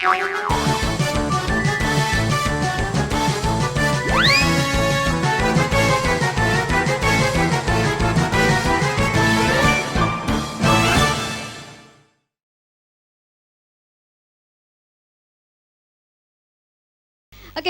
Okay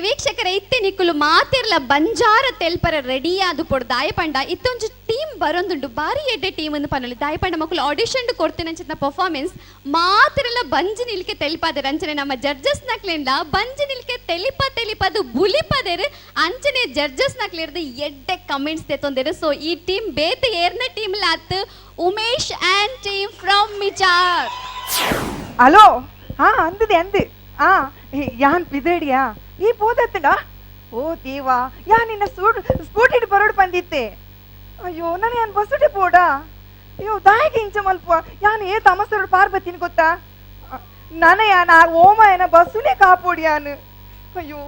ವೀಕ್ಷಕರೇ, ಇತ್ತೆ ನಿಕ್ಕುಲು ಮಾತಿರ್ಲ Banjara ತೆಲ್ಪರ ready ಆದು ಪೊಡು ದಾಯಪಂಡ ಇತ್ತೊಂಜು ಟೀಮ್ ಬರೊಂದುಂಡು ಬಾರಿ ಎಡ್ಡೆ ಟೀಮ್ ಅನ್ನು ಪನೊಲಿ ದಾಯಪಂಡ ಮಕ್ಕಳು ಆಡಿಷನ್ ಕೊಡ್ತೇನೆ ಅಂಚಿನ ಪರ್ಫಾರ್ಮೆನ್ಸ್ ಮಾತಿರಲ್ಲ ಬಂಜಿ ನಿಲ್ಕೆ ತೆಲಿಪಾದೆ ಅಂಚನೆ ನಮ್ಮ ಜಡ್ಜಸ್ ನಕ್ಲಿಂದ ಬಂಜಿ ನಿಲ್ಕೆ ತೆಲಿಪದು ಬುಲಿಪದೇರು ಅಂಚನೆ ಜಡ್ಜಸ್ ನಕ್ಲಿರ್ದು ಎಡ್ಡೆ ಕಮೆಂಟ್ಸ್ ತೆತ್ತೊಂದೇರು. ಸೊ ಈ ಟೀಮ್ ಬೇತೆ ಏರ್ನ ಟೀಮ್ ಲಾತ್ ಉಮೇಶ್ ಆ್ಯಂಡ್ ಟೀಮ್ ಫ್ರಮ್ ಮಿಚಾರ್. ಹಲೋ ಅಂದೆ ಯಾನ್ ಪಿದಡಿಯಾ ಈ ಬೋದತ್ತಡ ಓ ದೇವಾ ಯಾ ನಿನ್ನ ಸ್ಕೂಟಿ ಬರೋಡ್ ಬಂದಿತ್ತೆ. ಅಯ್ಯೋ ನಾನು ಯಾನ್ ಬಸ್ಸುಡೆ ಬೋಡಾ ಅಯ್ಯೋ ದಾಯಿಗೆ ಇಂಚ ಮಲ್ಪ ಯಾನ್ ಏ ತಮಸರೋಡ್ ಪಾರ್ ಬತ್ತೀನಿ ಗೊತ್ತಾ ನನ ಯಾನ ಓಮ ಏನ ಬಸ್ಸುನೇ ಕಾಪೋಡಿ ಯಾನ್. ಅಯ್ಯೋ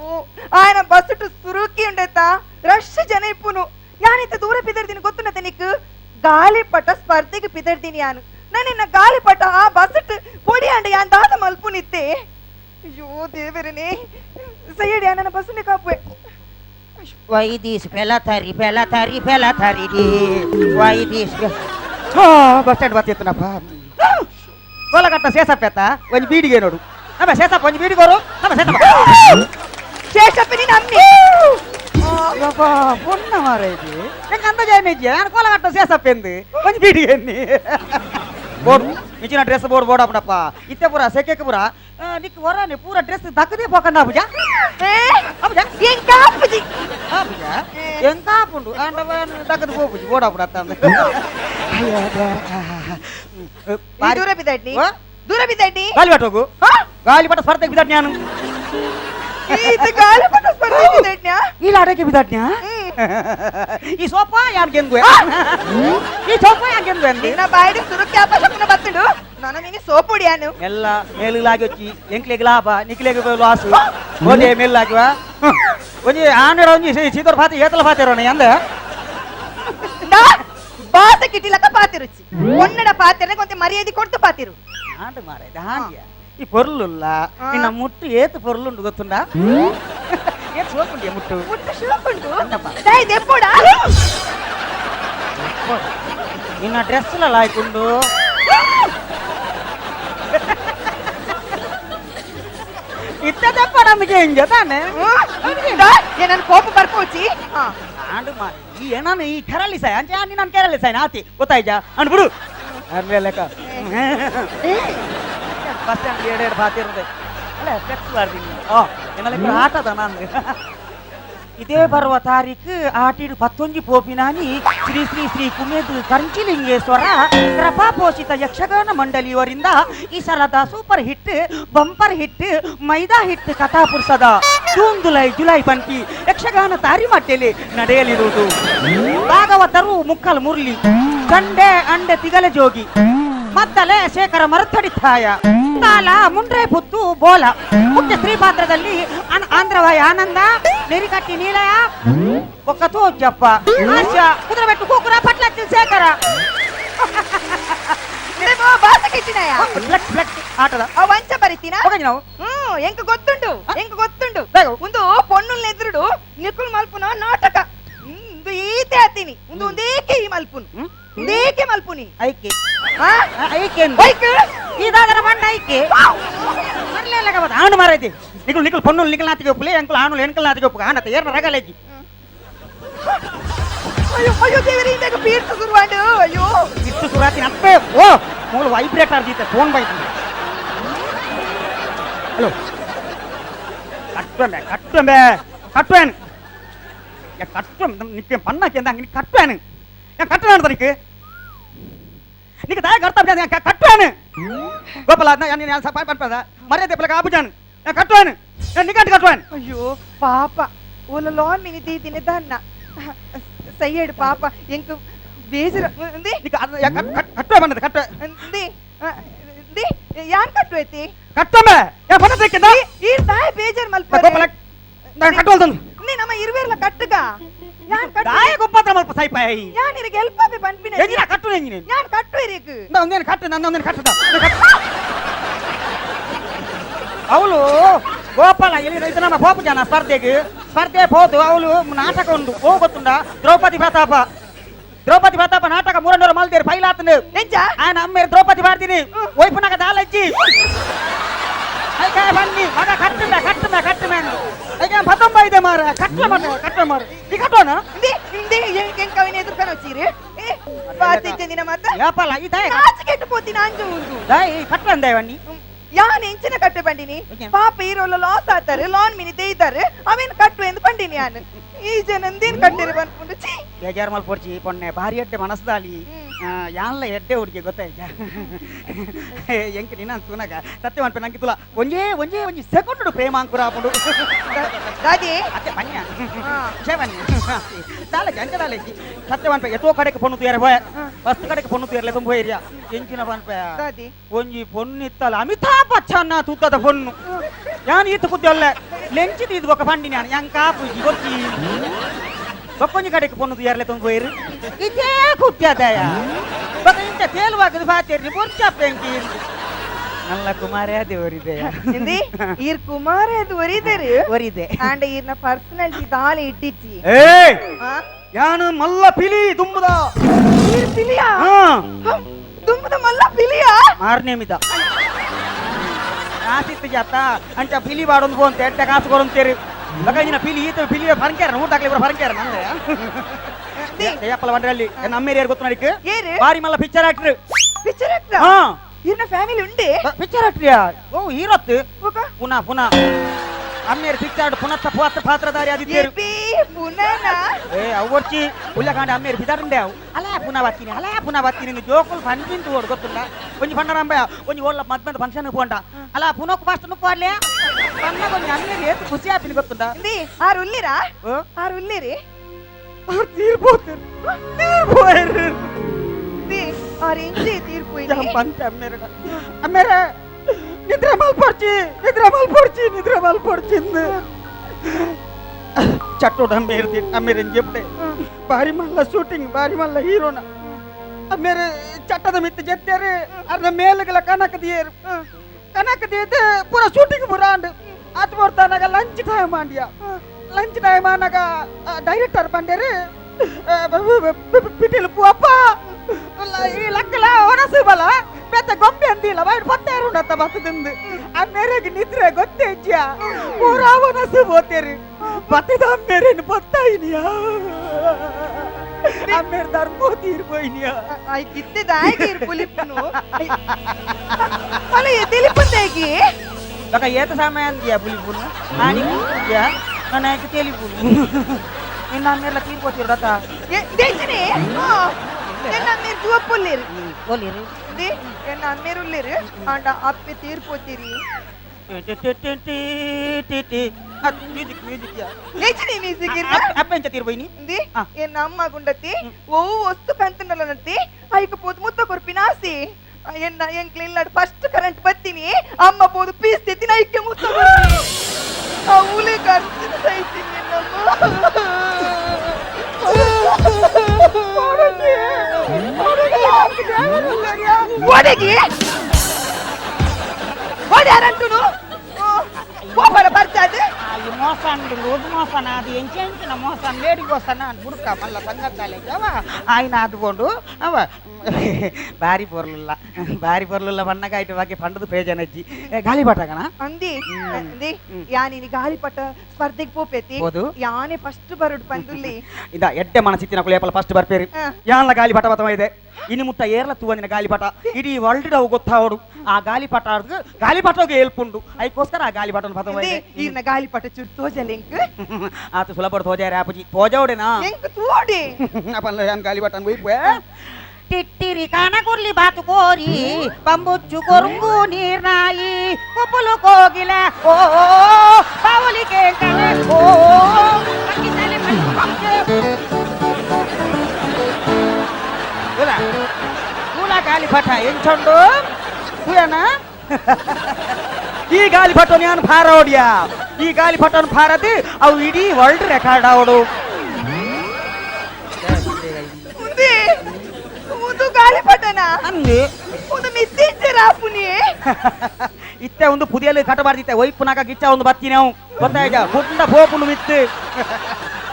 ఆయన బస్సు సురుకి ఉండేతా రష్ జన ఇప్పును యానిత దూర పిదర్దిని గొత్తున తనికు గాలిపట స్పర్ధకి పిదర్దిని యాను నన్ను గాలిపట ఆ బస్సు పొడి అండి యాన్ దాద మల్పునిత్తే. ಅಯ್ಯೋ ದೇವರನೇ ಸೈಯಡ್ ನನ್ನ ಬಸ್ಸುನೇ ಕಾಪುವೆ. ವೈದೀಸ್ ಪೆಲತಾರಿ ಡಿ ವೈದೀಸ್ ಬಸ್ ಸ್ಟ್ಯಾಂಡ್ ಬತ್ತಿತ್ತನಪ್ಪ ಗೋಲಗಟ್ಟ ಶೇಷಪ್ಪೆತ್ತ ಒಂಜಿ ಬೀಡಿಗೆ ನೋಡು ನಮ್ಮ ಶೇಷಪ್ಪ ಒಂಜಿ ಬೀಡಿಗೋರು ನಮ್ಮ ಶೇಷಪ್ಪನಿ ನಮ್ಮಿ ಪೊನ್ನ ಮಾರೈತಿ ಹೆಂಗ ಅಂದ ಜೈನಿದ್ಯ ನಾನು ಕೋಲಗಟ್ಟ ಶೇಷಪ್ಪೆಂದು ಒಂಜಿ ಬೀಡಿಗೆ ಎನ್ನಿ ಬೋರ್ಡ್ ಮಿಂಚಿನ ಡ್ರೆಸ್ ಬೋರ್ಡ್ ಅಪ್ಪಡಪ್ಪ ಇತ್ತೆ ಪೂರ ಸೆಕೆಕ್ಕೆ ಪೂರ ನಿಕ್ ಹೊರನೆ ಪೂರ ಡ್ರೆಸ್ ದಕ್ಕದೇ ಪೋಕಂಡ ಅಬುಜ ಅಬುಜ ಎಂಕಾಪುಜಿ ಅಬುಜ ಎಂಕಾಪುಂಡು ಅಂಡವನ್ ದಕ್ಕದ ಹೋಗುಜಿ ಬೋರ್ಡ್ ಅಪ್ಪಡ ಅಂತ ದೂರ ಬಿದ್ದಡ್ಡಿ ಗಾಲಿಪಟ ಹೋಗು ಗಾಲಿಪಟ ಸ್ಪರ್ಧೆಗೆ ಬಿದ್ದಡ್ ನಾನು ಇದು ಗಾಲಿಪಟ ಸ್ಪರ್ಧೆಗೆ ಬಿದ್ದಡ್ನ್ಯಾ ಈ ಲಾಡಕ್ಕೆ ಬಿದ್ದಡ್ನ್ಯಾ ಈ ಸೋಪ ಯಾನ್ ಗೆಂದ್ವೆ ಈ ಸೋಪ ಯಾನ್ ಗೆಂದ್ವೆ ನಿನ್ನ ಬಾಯಿಗೆ ಸುರುಕ್ಕೆ ಅಪಶಕುನ ಬತ್ತುಡು ನಾನು ನಿನ್ನ ಸೋಪುಡಿಯಾನು ಎಲ್ಲ ಮೇಲಿಲಾಗಿ వచ్చి ಎಂಕ್ಲೆಗೆ ಲಾಭ ನಿಕ್ಲೆಗೆ ಲಾಸ್ ಓದೆ ಮೇಲಾಗಿವಾ ಒಂಜಿ ಆನೆರ ಒಂಜಿ ಸೀದರ್ ಫಾತಿ ಏತಲ ಫಾತಿರೋಣ ಎಂದ ಬಾತ ಕಿಟಿಲಕ ಪಾತಿರುಚಿ ಒನ್ನಡ ಪಾತಿರನೆ ಕೊಂತೆ ಮರ್ಯಾದೆ ಕೊಡ್ತು ಪಾತಿರು ಆಂಟ ಮಾರೈದ ಹಾಂಗ್ಯ ಈ ಪೊರ್ಲುಲ್ಲ ನಿನ್ನ ಮುಟ್ಟು ಏತು ಪೊರ್ಲುಂಡು ಗೊತ್ತುಂಡಾ ಏತ್ ಸೋಕುಂಡಿಯ ಮುಟ್ಟು ಶೋಕುಂಡು ಡೈ ದೆಪ್ಪೋಡಾ ನಿನ್ನ ಡ್ರೆಸ್ ಎಲ್ಲ ಲಾಯ್ಕೊಂಡು ಇತ್ತದಪ್ಪ ನಮಗೆ ಹಿಂಗೆ ತಾನೆ ನನ್ನ ಕೋಪ ಬರ್ಕೋಚಿ ಆಂಡು ಮಾರಿ ಈ ಏನಾನು ಈ ಕೆರಳಿ ಸಾಯ ಅಂಚೆ ನೀನು ನಾನು ಕೆರಳಿ ಸಾಯ ನಾತಿ ಗೊತ್ತಾಯ್ಜಾ ಅನ್ಬಿಡು ಅನ್ಮೇಲೆ ಲೆಕ್ಕ ಬಸ್ ಸ್ಟ್ಯಾಂಡ್ ಎರಡು ಬಾತಿರುತ್ತೆ ಅಲ್ಲ ಫ್ಲೆಕ್ಸ್ ಮಾಡ್ತೀನಿ ಏನಾರ ಆಟದ ನಾನು ಇದೇ ಬರುವ ತಾರೀಕು ಆಟಿಡು 11 ಪೋಪಿನಾನಿ ಶ್ರೀ ಶ್ರೀ ಶ್ರೀ ಕುಮೇದು ಕಂಚಿಲಿಂಗೇಶ್ವರ ಕೃಪಾಪೋಷಿತ ಯಕ್ಷಗಾನ ಮಂಡಳಿಯವರಿಂದ ಈ ಸಲದ ಸೂಪರ್ ಹಿಟ್ ಬಂಪರ್ ಹಿಟ್ ಮೈದಾ ಹಿಟ್ ಕಥಾಪುರುಷದ ಜುಲೈ ಬಂಟಿ ಯಕ್ಷಗಾನ ತಾರಿಮಟ್ಟೆಯಲ್ಲಿ ನಡೆಯಲಿರುವುದು. ಭಾಗವತರು ಮುಕ್ಕಲ್ ಮುರಳಿ, ಚಂಡೆ ಅಂಡೆ ತಿಗಲೆ ಜೋಗಿ, ಮದ್ದಲೆ ಶೇಖರ ಮರತಡಿತಾಯ, ತಾಲ ಮುಂಡ್ರೆ ಪುತ್ತು ಬೋಲ. ಮುಖ್ಯ ಸ್ತ್ರೀ ಪಾತ್ರದಲ್ಲಿ ಆಂಧ್ರವಾಯ ಆನಂದ, ನೆರಿಕಟ್ಟಿ ನೀಲಯ, ಒಕ್ಕತು ಜಪ್ಪ, ಆಶಾ, ಕುದುರೆಬೆಟ್ಟು ಕೂಕುರ, ಪಟ್ಲತ್ತಿ ಶೇಖರ. ಆಟದ ಅವಂಚ ಬರಿತೀನ ನಾವು ಎಂಕ ಗೊತ್ತುಂಡು ಒಂದು ಪೊಣ್ಣುಲ್ ಎದುರುಡು ನಿಕುಲ್ ಮಲ್ಪುನ ನಾಟಕ ಈತೆ ಹತ್ತೀನಿ ಒಂದೇಕೆ ಈ ಮಲ್ಪುನ್ ಒಂದೇಕೆ ಮಲ್ಪುನಿ ಐಕೆ ಐಕೆ ಇದಾದರ ಮಣ್ಣ ಐಕೆ ಆಣು ಮಾರೈತಿ ನಿಕುಲ್ ಪೊಣ್ಣುಲ್ ನಿಕಲ್ ನಾತಿಗೆ ಒಪ್ಪಲಿ ಎಂಕಲ್ ಆಣುಲ್ ಎಂಕಲ್ ನಾತಿಗೆ ಒಪ್ಪು ಆನತ ಏರ್ನ ರಗಲೇಜಿ. ಅಯ್ಯೋ ದೇವರೇ ಇಂದಾಗ ಪೀರ್ತು ಶುರುವಾಂಡು ಅಯ್ಯೋ ಇತ್ತು ಶುರುವಾತಿನ ಅಪ್ಪೇ ಓ ಮೂಲ ವೈಬ್ರೇಟ್ ಆರ್ದಿತ್ತೆ ಫೋನ್ ಬೈತು. ಹಲೋ ಕಟ್ಟುವೇನು ನಿಕ್ಕೆ ಪಣ್ಣಕ್ಕೆ ಅಂದ ನೀನು ಕಟ್ಟುವೇನು ಕಟ್ಟುವೇನು ತನಿക്ക് నీకు దయ కర్తవ్యం నేను కట్టువాను గోపాల నేను పడిపోదా మర్యాద పిల్లగా ఆపుచాను నేను కట్టువాను నేను నీకంటే కట్టువాను. అయ్యో పాప ఊళ్ళలో నేను తినేదాన్న సయ్యాడు పాప ఇంక బేజరు కట్టువన్నది కట్టు ಯಾನ್ ಕಟ್ಟುವೈತಿ ಕಟ್ಟೊಮ್ಮೆ ಈ ತಾಯಿ ಬೇಜಾರ್ ಮಲ್ಪ ಕಟ್ಟುವಲ್ದು ನೀ ನಮ್ಮ ಇರುವೆರ್ಲ ಕಟ್ಟುಗ ಯಾನ್ ದಾಯ ಗೊಪ್ಪತ್ರ ಮಲ್ಪ ಸೈಪಾಯಿ ಯಾನ್ ಇರಗೆ ಹೆಲ್ಪ್ ಬಂದ್ಬಿನೆ ಎಂಜಿನ ಕಟ್ಟು ಎಂಜಿನ ಯಾನ್ ಕಟ್ಟು ಇರಗೆ ಒಂದೇನು ಕಟ್ಟು ನನ್ನ ಒಂದೇನು ಕಟ್ಟದ ಅವಳು ಗೋಪಾಲ ಇದು ನಮ್ಮ ಹೋಗು ಜನ ಸ್ಪರ್ಧೆ ಹೋದು ಅವಳು ನಾಟಕ ಉಂಟು ಹೋಗುತ್ತುಂಡ ದ್ರೌಪದಿ ಪ್ರತಾಪ ನಾಟಕ 300 ಮಲ್ದೇರಿ ಪೈಲಾತನು ನಿಜ ఆయన అమ్మే ద్రౌపది వాడిని వైపునక దాలొచ్చి అయితే బన్ని మగ కట్టుమే అయితే 19 మార కట్ల మార ఈ కట్టోనా ఇందే ఏం కవిని ఎదుర్కొని వచ్చిరు పాతి చెందిన మాత యాపల ఇదే కాచికెట్టు పోతి నాంజు ఉండు దై కట్లందే వన్ని ಯಾನ್ ಎಂಚಿನ ಕಟ್ಟು ಬಂಡಿನಿ ಪಾಪ ಈರೋಲ್ಲ ಲಾಸ್ ಆತಾರೆ ಲೋನ್ ಮಿನಿ ದೇಯ್ತಾರೆ ಅವೇನ್ ಕಟ್ಟು ಎಂದು ಬಂಡಿನಿ ಯಾನ್ ಈ ಜನಂದೇನ್ ಕಟ್ಟಿರು ಬಂದ್ಕೊಂಡು ಛೀ ಬೇಜಾರ್ ಮಲ್ ಪೊರ್ಚಿ ಪೊನ್ನೆ ಭಾರಿ ಎಡ್ಡೆ ಮನಸ್ದಾಲಿ ಯಾನ್ಲ ಎಡ್ಡೆ ಹುಡುಗಿ ಗೊತ್ತಾಯ್ತಾ ಎಂಕ ನೀನು ಅಂತುನಾಗ ಸತ್ಯ ಮನ್ಪೆ ನಂಗೆ ತುಲ ಒಂಜೇ ಸೆಕೆಂಡ್ ಪ್ರೇಮ ಅಂಕುರ ಆಪುಡು ದಾದಿ ಅತ್ತೆ ಬನ್ಯ ಶೇವನ್ಯ ದಾಲಜಿ ಅಂಚ ದಾಲಜಿ ಸತ್ಯ ಮನ್ಪೆ ಎತ್ತೋ ಕಡೆಗೆ ಪೊಣ್ಣು ತುಯರೆ ಹೋಯ ಫಸ್ಟ್ ಕಡೆಗೆ ಪೊಣ್ಣು ತುಯರ್ಲೆ ತುಂಬ ಏರಿಯಾ ಎಂಚಿನ ಮನ್ಪೆ ದಾದಿ ಒಂಜಿ ಪೊಣ್ಣು ಇತ್ತಲ್ಲ ಅಮಿತಾಬ್ ಬಚ್ಚನ್ ತೂತದ ಪೊಣ್ಣು ಯಾನ್ ಈತ ಕುದ್ದಲ್ಲ ಲೆಂಚಿದ ಇದು ఒక పండి ನಾನು yang ಕಾಪು ಗೊತ್ತಿ ಬಕ್ಕೊಂಜಿ ಕಡೆಗೆ ಪೊಣ್ಣು ತುಯರ್ಲೆ ತುಂಬ ಏರಿ ಇದೇ ಕುತ್ಯದಯ ಬಕ ಇಂತ ತೇಲುವಾಗದು ಫಾತಿರ್ನಿ ಬೊರ್ಚ ಪೆಂಕಿ ನಲ್ಲ ಕುಮಾರಯಾದೆ ಒರಿದೆಯ ಇಂದಿ ಈರ್ ಕುಮಾರ ಅದು ಒರಿದೆ ಅಂಡ್ ಈರ್ನ ಪರ್ಸನಾಲಿಟಿ ದಾಲೆ ಇಟ್ಟಿಚ್ಚಿ ಏಯ್ ಯಾನು ಮಲ್ಲ ಪಿಲಿ ದುಂಬುದ ಈರ್ ಪಿಲಿಯಾ ದುಂಬುದ ಮಲ್ಲ ಪಿಲಿಯಾ ಮಾರ್ನೆ ಮಿದ ಕಾಸಿತ್ತು ಜಾತ ಅಂಚ ಪಿಲಿ ಬಾಡೊಂದು ಬೋಂತೆ ಎಡ್ಡೆ ಕಾಸು ಕೊರಂತೇರಿ ಲಗಜಿನ ಪಿಲಿ ಈತ ಪಿಲಿ ಫರಂಕ್ಯಾರ ಊಟಕ್ಲಿ ಇವರು ಫರಂಕ್ಯಾರ ನಂದೆ ಜಯಪ್ಪಲ ಬಂಡ್ರಲ್ಲಿ ನಮ್ಮೇರಿಯರ್ ಗೊತ್ತು ನಡಿಕೆ ಬಾರಿ ಮಲ್ಲ ಪಿಕ್ಚರ್ ಆಕ್ಟರ್ ಹಾ ఈయన ఫ్యామిలీ ఉండే పిక్చర్ యాక్టరియా ఓ హీరోత్ పునా అమ్మేర్ పిక్చర్ పునత్త పాత్రధారి అది తేరు పునానా ఏ అవ్వర్చి ఉల్లకాండ అమ్మేర్ బిదారుండేవు అలా పునా వత్తిని జోకులు పంపించు ఓడు గొత్తుండా కొంచెం పండరంబయ కొంచెం ఓళ్ళ మధ్య ఫంక్షన్ పోంట అలా పునొక్క ఫస్ట్ నుక్కోర్లే పన్న కొంచెం అమ్మేర్ ఏది ఖుషి ఆపిని గొత్తుండా ఇది ఆరు ఉల్లిరా ఆరు ఉల్లిరి తీరిపోతారు ఆరెంజి తీరిపోయింది పంట అమ్మేర నిద్ర మల్పొడిచింది చట్టోడు అమ్మేరని చెప్తే భారీ మళ్ళా షూటింగ్ భారీ మళ్ళా హీరోನ ಅಮ್ಮೇರೆ ಚಟ್ಟದ ಮಿತ್ತು ಜೆತ್ತೇರು ಅರ್ಧ ಮೇಲುಗಳ ಕನಕ ದಿಯೇರು ಪೂರ ಶೂಟಿಂಗ್ ಬುರಾಂಡ್ ಆತ ಬರ್ತಾನಾಗ ಲಂಚ್ ಟೈಮ್ ಆನಾಗ ಡೈರೆಕ್ಟರ್ ಬಂಡೇರು పిటిలు అప్ప ఈ లక్కల ఒనసు బల పెద్ద గొప్ప అందిల బయట పత్తారు ఉండత బతుకుంది ఆ మేరకు నిద్ర ಗೊತ್ತೇಜ್ಯಾ ಪೂರಾ ಒನಸು పోతೇರು ಬತ್ತಿದ ಮೇರೆನ್ ಪತ್ತಾಯಿನಿಯಾ ಅಮ್ಮೇರ್ ಧರ್ಮ ತೀರ್ಪೋಯಿನಿಯಾ ಐ ಕಿತ್ತಿದಾಗಿ ಪುಲಿಪ್ನು ಅಲ್ಲ ಎದಿಲಿಪುಂದೇಗಿ ಲಕ ಏತ ಸಮಯ ಅಂದಿಯಾ ಪುಲಿಪುನು ಆನಿ ಯಾ ನನಗೆ ತಿಳಿಪುನು ನಿನ್ನ ಅಮ್ಮೇರ್ಲ ತೀರ್ಪೋತಿರು ರತ ದೇಶನೇ ಎನ್ನ ಅಮ್ಮೇರ್ ಜುವಪ್ಪುಲ್ಲಿರು ಓಲಿರು ದಿ ಎನ್ನ ಅಮ್ಮೇರ್ ಉಲ್ಲಿರು ಅಂಡ ಅಪ್ಪೆ ತೀರ್ಪೋತಿರಿ ಮ್ಯೂಸಿಕ್ అప్పెంచ తీరుపోయి ఎన్న అమ్మ గుండతి ఓ వస్తు కంతున్నలనతి ఐకపోతు ముత్త కొర్పినాసి ఎన్న ఎంక్లిల్లాడు ఫస్ట్ కరెంట్ బత్తిని అమ్మ పోదు పీస్ తెత్తిన ఐక్య ముత్త కొర్పి అవులే కర్తిన సైతి ಒಡಗಿ ಯಾರಂಟುನು పోపల పర్చాది ఈ మోసాన్ని రోజు మోసాన అది ఎంచిన మోసం లేడికి వస్తానా అని బుడక మళ్ళా సంగతాలేవా ఆయన అదుకోండు అవ ಭಾರಿ ಪೊರ್ಲುಲ್ಲ ಬಣ್ಣಗ ಇಟ್ಟು ಬಗ್ಗೆ ಪಂಡದು ಪ್ರಯೋಜನಜ್ಜಿ ಗಾಳಿಪಟ ಕಣ ಅಂದಿ ಅಂದಿ ಯಾನಿನಿ ಗಾಳಿಪಟ ಸ್ಪರ್ಧೆಗೆ ಪೋಪೇತಿ ಯಾನೆ ಫಸ್ಟ್ ಬರುಡು ಪಂದುಲ್ಲಿ ಇದ ಎಡ್ಡೆ ಮನಸಿತ್ತಿನ ಕುಳಿಯಪ್ಪಲ ಫಸ್ಟ್ ಬರ್ಪೇರಿ ಯಾನ್ಲ ಗಾಳಿಪಟ ಬತವ ಇದೆ ಇನ್ನು ಮುಟ್ಟ ಏರ್ಲ ತೂವಂದಿನ ಗಾಳಿಪಟ ಇಡೀ ವರ್ಲ್ಡ್ ಅವು ಗೊತ್ತಾವಡು ಆ ಗಾಳಿಪಟಗೆ ಏಲ್ಪುಂಡು ಅದಕ್ಕೋಸ್ಕರ ಆ ಗಾಳಿಪಟನ ಬತವ ಇದೆ ಈರ್ನ ಗಾಳಿಪಟ ಚುಟ್ಟು ತೋಜಲೆಂಕ್ ಆತ ಸುಲಭ ತೋಜಾರೆ ಆಪುಜಿ ತೋಜೌಡೆನಾ ಎಂಕ್ ತೋಡೆ ಅಪಲ್ಲ ಯಾನ್ ಗಾಳಿಪಟನ್ ಹೋಯ್ಪೆ టిట్టిరి కనకుర్లి బాతుకోరి పంబుచ్చు కొరుంగు నీర్నాయి కుప్పులు కోగిల ఓ పావులికే కలే ఓ కకితలే పంచే కూల గాలిపట ఎంచండు కుయనా ಈ ಗಾಳಿಪಟನ ಯಾನ್ ಭಾರೋಡ್ಯಾ ಈ ಗಾಳಿಪಟನ ಭಾರತಿ ಅವು ಇಡೀ ವರ್ಲ್ಡ್ ರೆಕಾರ್ಡ್ ಆವಡು ಗಾಳಿಪಟನ ಅಂದು ಮಿಸ್ಸಿಂಚೆ ರಾಪುನಿ ಇತ್ತೆ ಒಂದು ಪುದಿಯಲ್ಲಿ ಕಟ್ಟಬಾರ್ದಿತ್ತೆ ಒಯ್ಪುನಾಗ ಗಿಚ್ಚ ಒಂದು ಬತ್ತಿ ನಾವು ಗೊತ್ತಾಯ್ತ ಗುಡ್ಡ ಪೋಪುನು ಮಿತ್ತು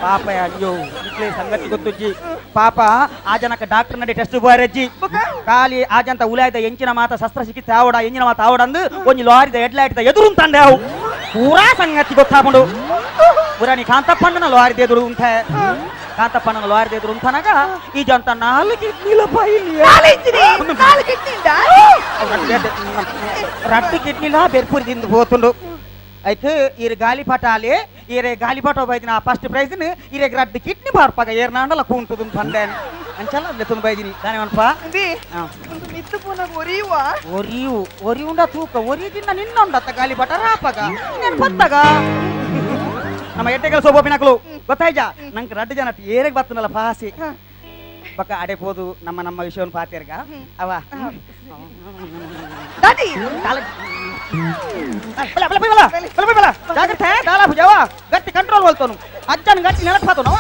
ಪಾಪ ಅಯ್ಯೋ ಇಟ್ಲೆ ಸಂಗತಿ ಗೊತ್ತುಜ್ಜಿ ಪಾಪ ಆ ಜನಕ ಡಾಕ್ಟರ್ ನಡಿ ಟೆಸ್ಟ್ ಬಾರಜ್ಜಿ ಖಾಲಿ ಆಜಂತ ಉಲಾಯ್ದ ಎಂಚಿನ ಮಾತ ಶಸ್ತ್ರಚಿಕಿತ್ಸೆ ಆವಡ ಎಂಚಿನ ಮಾತ ಆವಡಂದು ಒಂಜಿ ಲಾರಿದ ಹೆಡ್ಲೈಟ್ ಎದುರು ತಂದೆ ಅವು ಪೂರಾ ಸಂಗತಿ ಗೊತ್ತಾಕೊಂಡು ಪೂರಾ ನೀ ಕಾಂತಪ್ಪಣ್ಣನ ಲಾರಿದ ಎದುರು ಉಂಟ ಕಾಂತಪ್ಪಣ್ಣನ ಲಾರಿದ ಎದುರು ಉಂಟನಾಗ ಈ ಜಂತ ನಾಲ್ಕು ಕಿಡ್ನಿಲಪ್ಪ ಇಲ್ಲಿ ರಟ್ಟು ಕಿಡ್ನಿಲ ಬೆರ್ಪುರಿದಿಂದ ಹೋತುಂಡು అయితే ఈ గాలిపట ఆలి ఈ గాలిపట బైదిన ఫస్ట్ ప్రైజ్ ని ఈ రడ్డు కిడ్నీ పార్పగా ఏర్నాండల కుంటుంది పండే అంచల లెతున్ బైదిని దాని మనపా ఇది ಒಂದು ಮಿತ್ತು ಪುನಃ ಒರಿಯುವ ಒರಿಯುಂಡ ತೂಕ ಒರಿದಿಂದ ನಿನ್ನೊಂಡತ್ತ ಗಾಲಿಪಟ ರಾಪಗ నేను ಬತ್ತಗ ನಮ್ಮ ಎಟ್ಟೆ ಕೆಲಸ ಬೋಪಿನಕಲು ಗೊತ್ತಾಯ್ಜ ನಂಗೆ ರಡ್ಡು ಜನ ಏರೆಗೆ ಬತ್ತನಲ್ಲ ಪಾಸಿ ಬಕ್ಕ ಅಡೆ ಹೋದು ನಮ್ಮ ವಿಷಯವನ್ನು ಪಾತಿರ್ಗ ಅವ ದಾದಿ ಜಾಗ್ರತೆ ದಾಲ ಭುಜವ ಗಟ್ಟಿ ಕಂಟ್ರೋಲ್ ಹೋಲ್ತೋನು ಅಜ್ಜನ ಗಟ್ಟಿ ನೆಲಕ್ ಪಾತು ನಾವ